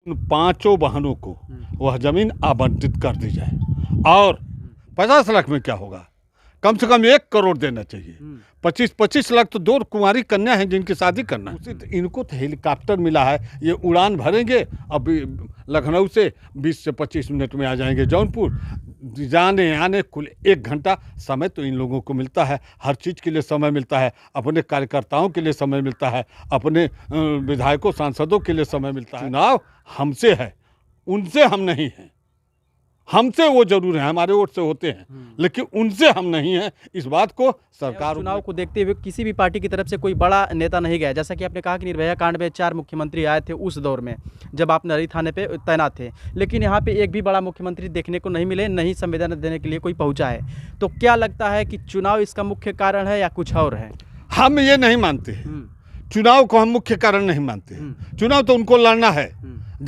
उन पांचों वाहनों को वह जमीन आवंटित कर दी जाए। और 50 लाख में क्या होगा, कम से कम 1 करोड़ देना चाहिए। 25-25 लाख तो 2 कुंवारी कन्या हैं जिनकी शादी करना है। इनको तो हेलीकॉप्टर मिला है, ये उड़ान भरेंगे, अब लखनऊ से 20 से 25 मिनट में आ जाएंगे जौनपुर। जाने आने कुल 1 घंटा समय तो इन लोगों को मिलता है, हर चीज़ के लिए समय मिलता है, अपने कार्यकर्ताओं के लिए समय मिलता है, अपने विधायकों सांसदों के लिए समय मिलता है। चुनाव हमसे है, उनसे हम नहीं हैं। हमसे वो जरूर है, हमारे वोट से होते हैं, लेकिन उनसे हम नहीं हैं। इस बात को सरकार चुनाव को देखते हुए किसी भी पार्टी की तरफ से कोई बड़ा नेता नहीं गया। जैसा कि आपने कहा कि निर्भया कांड में 4 मुख्यमंत्री आए थे उस दौर में जब आप नरी थाने पे तैनात थे, लेकिन यहाँ पे एक भी बड़ा मुख्यमंत्री देखने को नहीं मिले, नहीं संवेदना देने के लिए कोई पहुँचा है। तो क्या लगता है कि चुनाव इसका मुख्य कारण है या कुछ और है? हम ये नहीं मानते हैं, चुनाव को हम मुख्य कारण नहीं मानते हैं। चुनाव तो उनको लड़ना है,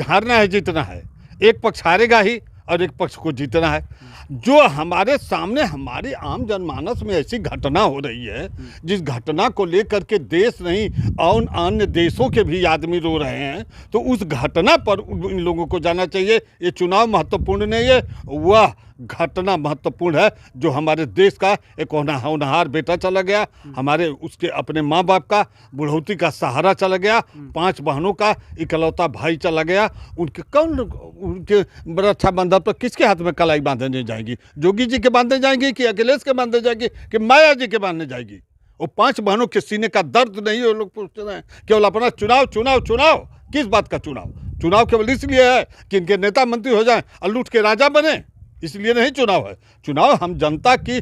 हारना है, जीतना है। एक पक्ष हारेगा ही और एक पक्ष को जीतना है। जो हमारे सामने हमारी आम जनमानस में ऐसी घटना हो रही है, जिस घटना को लेकर के देश नहीं और अन्य देशों के भी आदमी रो रहे हैं, तो उस घटना पर इन लोगों को जाना चाहिए। ये चुनाव महत्वपूर्ण नहीं है, वह घटना महत्वपूर्ण है जो हमारे देश का एक होनहार बेटा चला गया, हमारे उसके अपने माँ बाप का बुढ़ौती का सहारा चला गया, 5 बहनों का इकलौता भाई चला गया। उनके रक्षा बंधन पर किसके हाथ में कलाई बांधने जाएगी? जोगी जी के बांधने जाएंगी कि अखिलेश के बांधने जाएगी कि माया जी के बांधने जाएगी? वो 5 बहनों के सीने का दर्द नहीं वो लोग पूछते हैं, केवल अपना चुनाव चुनाव चुनाव। किस बात का चुनाव? चुनाव केवल इसलिए है कि इनके नेता मंत्री हो जाएं और लूट के राजा बने, इसलिए नहीं चुनाव है। चुनाव हम जनता की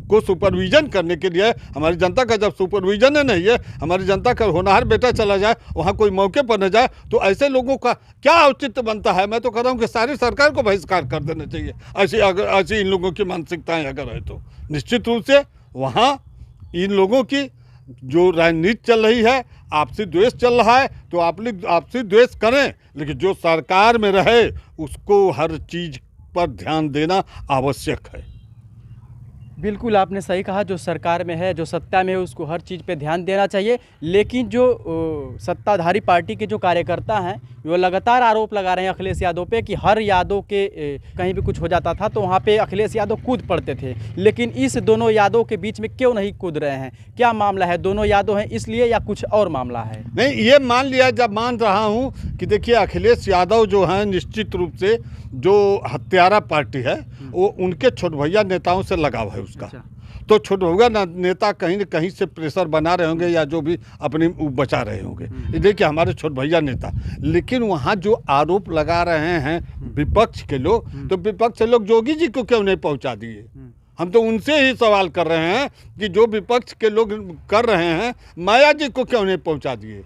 को सुपरविजन करने के लिए। हमारी जनता का जब सुपरविजन नहीं है, हमारी जनता का होनहार बेटा चला जाए, वहाँ कोई मौके पर न जाए, तो ऐसे लोगों का क्या औचित्य बनता है? मैं तो कह रहा हूँ कि सारी सरकार को बहिष्कार कर देना चाहिए। ऐसी इन लोगों की मानसिकताएं अगर है तो निश्चित रूप से वहाँ इन लोगों की जो राजनीति चल रही है, आपसी द्वेष चल रहा है, तो आप लोग आपसी द्वेष करें, लेकिन जो सरकार में रहे उसको हर चीज़ पर ध्यान देना आवश्यक है। बिल्कुल आपने सही कहा, जो सरकार में है, जो सत्ता में है, उसको हर चीज़ पे ध्यान देना चाहिए। लेकिन जो सत्ताधारी पार्टी के जो कार्यकर्ता हैं वो लगातार आरोप लगा रहे हैं अखिलेश यादव पे कि हर यादव के कहीं भी कुछ हो जाता था तो वहाँ पे अखिलेश यादव कूद पड़ते थे, लेकिन इस दोनों यादव के बीच में क्यों नहीं कूद रहे हैं? क्या मामला है? दोनों यादव हैं इसलिए या कुछ और मामला है? नहीं, ये मान लिया, जब मान रहा हूँ कि देखिए अखिलेश यादव जो हैं निश्चित रूप से जो हत्यारा पार्टी है वो उनके छोट भैया नेताओं से लगाव है उसका। तो छोट भैया नेता कहीं न कहीं से प्रेशर बना रहे होंगे या जो भी अपनी बचा रहे होंगे, देखिए हमारे छोट भैया नेता। लेकिन वहाँ जो आरोप लगा रहे हैं विपक्ष के लोग, तो विपक्ष के लोग जोगी जी को क्यों नहीं पहुँचा दिए? हम तो उनसे ही सवाल कर रहे हैं कि जो विपक्ष के लोग कर रहे हैं माया जी को क्यों नहीं पहुँचा दिए?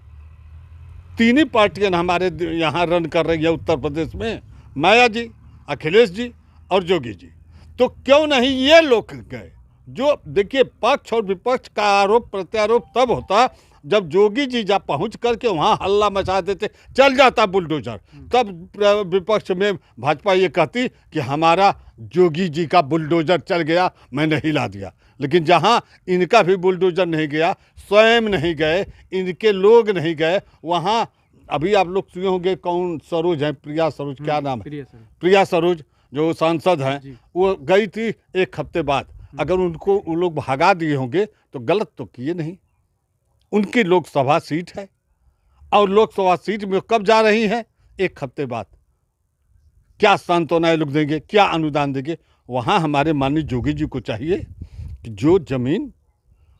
3 ही पार्टियाँ हमारे यहाँ रन कर रही है उत्तर प्रदेश में, माया जी, अखिलेश जी और जोगी जी। तो क्यों नहीं ये लोग गए? जो देखिए पक्ष और विपक्ष का आरोप प्रत्यारोप तब होता जब जोगी जी जा पहुंच करके वहाँ हल्ला मचा देते, चल जाता बुलडोजर, तब विपक्ष में भाजपा ये कहती कि हमारा जोगी जी का बुलडोजर चल गया, मैंने हिला दिया। लेकिन जहाँ इनका भी बुलडोजर नहीं गया, स्वयं नहीं गए, इनके लोग नहीं गए, वहाँ अभी आप लोग सुने होंगे कौन सरोज है, प्रिया सरोज, क्या नाम है, प्रिया सरोज जो सांसद हैं, वो गई थी 1 हफ्ते बाद। अगर उनको वो लोग भगा दिए होंगे तो गलत तो किए नहीं। उनकी लोकसभा सीट है और लोकसभा सीट में कब जा रही हैं? 1 हफ्ते बाद। क्या सांत्वना लोग देंगे, क्या अनुदान देंगे? वहाँ हमारे माननीय जोगी जी को चाहिए कि जो जमीन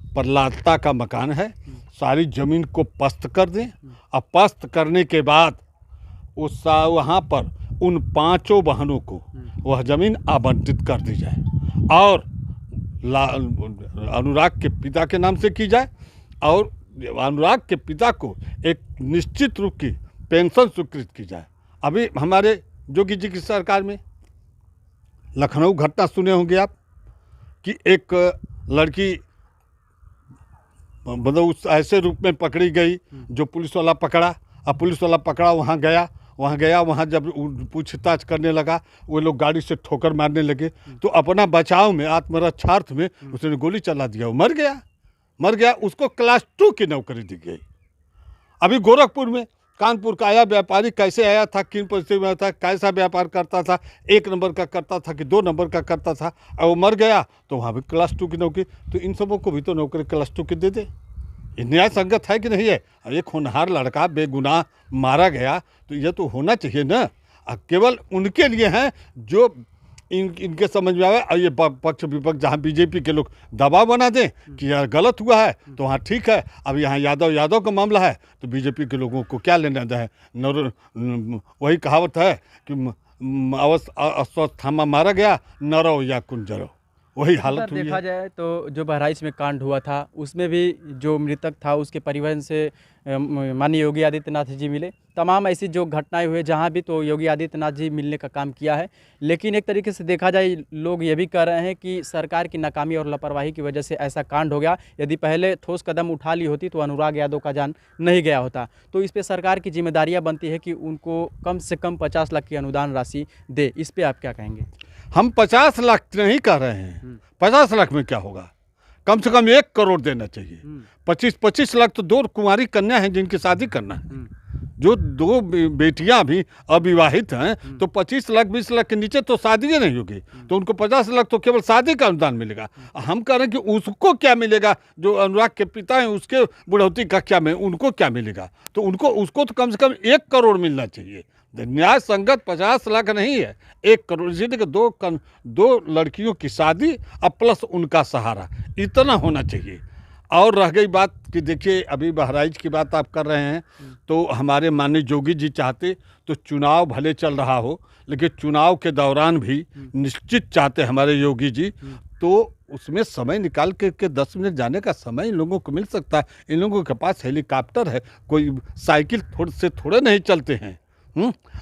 प्रलाता का मकान है सारी जमीन को पस्त कर दें, और पस्त करने के बाद उस वहाँ पर उन 5 वाहनों को वह जमीन आवंटित कर दी जाए और अनुराग के पिता के नाम से की जाए, और अनुराग के पिता को एक निश्चित रूप की पेंशन स्वीकृत की जाए। अभी हमारे जोगी जी की सरकार में लखनऊ घटना सुने होंगे आप कि एक लड़की मतलब उस ऐसे रूप में पकड़ी गई जो पुलिस वाला पकड़ा, और पुलिस वाला पकड़ा वहाँ गया, वहाँ जब पूछताछ करने लगा वो लोग गाड़ी से ठोकर मारने लगे, तो अपना बचाव में आत्मरक्षार्थ में उसने गोली चला दिया, वो मर गया। उसको क्लास 2 की नौकरी दी गई। अभी गोरखपुर में कानपुर का आया व्यापारी कैसे आया था, किन परिस्थिति में आया था, कैसा व्यापार करता था, 1 नंबर का करता था कि 2 नंबर का करता था, और वो मर गया तो वहाँ भी क्लास 2 की नौकरी। तो इन सबों को भी तो नौकरी क्लास 2 की दे दे। ये न्याय संगत है कि नहीं है? अब एक होनहार लड़का बेगुनाह मारा गया तो ये तो होना चाहिए ना। केवल उनके लिए हैं जो इनके समझ में आवे, और ये पक्ष विपक्ष जहाँ बीजेपी के लोग दबाव बना दें कि यार गलत हुआ है तो वहाँ ठीक है। अब यहाँ यादव का मामला है तो बीजेपी के लोगों को क्या लेना देना है। वही कहावत है कि अश्वत्थामा मारा गया, न रहो या कुंजरो, वही हालत हुई देखा है। जाए तो जो बहराइच में कांड हुआ था उसमें भी जो मृतक था उसके परिवहन से माननीय योगी आदित्यनाथ जी मिले। तमाम ऐसी जो घटनाएं हुए जहां भी तो योगी आदित्यनाथ जी मिलने का काम किया है। लेकिन एक तरीके से देखा जाए लोग ये भी कह रहे हैं कि सरकार की नाकामी और लापरवाही की वजह से ऐसा कांड हो गया। यदि पहले ठोस कदम उठा ली होती तो अनुराग यादव का जान नहीं गया होता। तो इस पे सरकार की जिम्मेदारियां बनती है कि उनको कम से कम 50 लाख की अनुदान राशि दे। इस पे आप क्या कहेंगे? हम 50 लाख नहीं कह रहे हैं, 50 लाख में क्या होगा, कम से कम 1 करोड़ देना चाहिए। 25 लाख तो 2 कुंवारी कन्या हैं जिनकी शादी करना है, जो 2 बेटियां भी अविवाहित हैं, तो 25 लाख 20 लाख के नीचे तो शादी नहीं होगी, तो उनको 50 लाख तो केवल शादी का अनुदान मिलेगा। हम कह रहे हैं कि उसको क्या मिलेगा, जो अनुराग के पिता हैं उसके बुढ़ौती का क्या उनको क्या मिलेगा, तो उसको तो कम से कम 1 करोड़ मिलना चाहिए। न्याय संगत 50 लाख नहीं है, 1 करोड़। इसीलिए कि 2 लड़कियों की शादी और प्लस उनका सहारा, इतना होना चाहिए। और रह गई बात कि देखिए अभी बहराइच की बात आप कर रहे हैं, तो हमारे माननीय योगी जी चाहते तो चुनाव भले चल रहा हो, लेकिन चुनाव के दौरान भी निश्चित चाहते हमारे योगी जी, तो उसमें समय निकाल के 10 मिनट जाने का समय इन लोगों को मिल सकता है। इन लोगों के पास हेलीकॉप्टर है, कोई साइकिल थोड़े नहीं चलते हैं।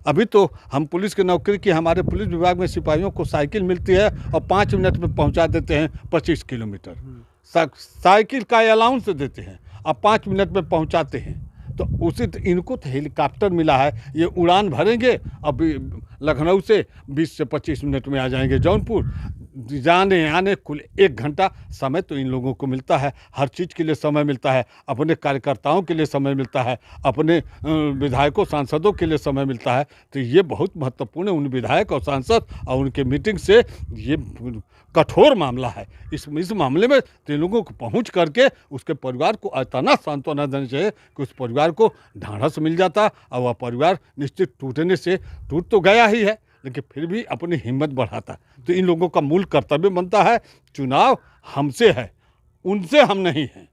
अभी तो हम पुलिस की नौकरी की, हमारे पुलिस विभाग में सिपाहियों को साइकिल मिलती है और 5 मिनट में पहुंचा देते हैं 25 किलोमीटर। साइकिल का अलाउंस देते हैं और 5 मिनट में पहुंचाते हैं। तो इनको तो हेलीकॉप्टर मिला है, ये उड़ान भरेंगे, अभी लखनऊ से 20 से 25 मिनट में आ जाएंगे जौनपुर। जाने आने कुल 1 घंटा समय तो इन लोगों को मिलता है, हर चीज़ के लिए समय मिलता है, अपने कार्यकर्ताओं के लिए समय मिलता है, अपने विधायकों सांसदों के लिए समय मिलता है। तो ये बहुत महत्वपूर्ण है, उन विधायक और सांसद और उनके मीटिंग से ये कठोर मामला है। इस मामले में तो इन लोगों को पहुँच करके उसके परिवार को इतना सांत्वना देना चाहिए कि उस परिवार को ढाढ़स मिल जाता, और वह परिवार निश्चित टूटने से टूट तो गया ही है, लेकिन फिर भी अपनी हिम्मत बढ़ाता। तो इन लोगों का मूल कर्तव्य बनता है, चुनाव हमसे है, उनसे हम नहीं हैं।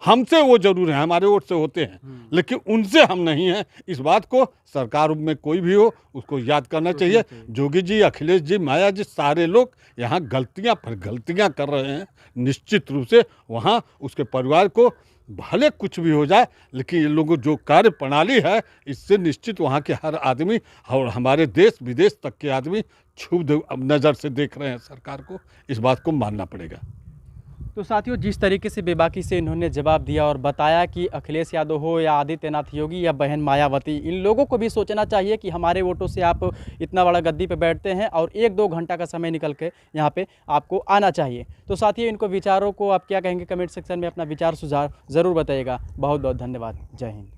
हमसे वो जरूर है, हमारे वोट से होते हैं, लेकिन उनसे हम नहीं हैं। इस बात को सरकार में कोई भी हो उसको याद करना चाहिए। योगी जी, अखिलेश जी, माया जी, सारे लोग यहाँ गलतियाँ पर गलतियाँ कर रहे हैं। निश्चित रूप से वहाँ उसके परिवार को भले कुछ भी हो जाए, लेकिन ये लोगों जो कार्य प्रणाली है, इससे निश्चित वहाँ के हर आदमी और हमारे देश विदेश तक के आदमी क्षुब्ध नज़र से देख रहे हैं सरकार को। इस बात को मानना पड़ेगा। तो साथियों, जिस तरीके से बेबाकी से इन्होंने जवाब दिया और बताया कि अखिलेश यादव हो या आदित्यनाथ योगी या बहन मायावती, इन लोगों को भी सोचना चाहिए कि हमारे वोटों से आप इतना बड़ा गद्दी पे बैठते हैं और 1-2 घंटा का समय निकल के यहाँ पे आपको आना चाहिए। तो साथियों, इनको विचारों को आप क्या कहेंगे कमेंट सेक्शन में अपना विचार सुझाव ज़रूर बताइएगा। बहुत बहुत धन्यवाद। जय हिंद।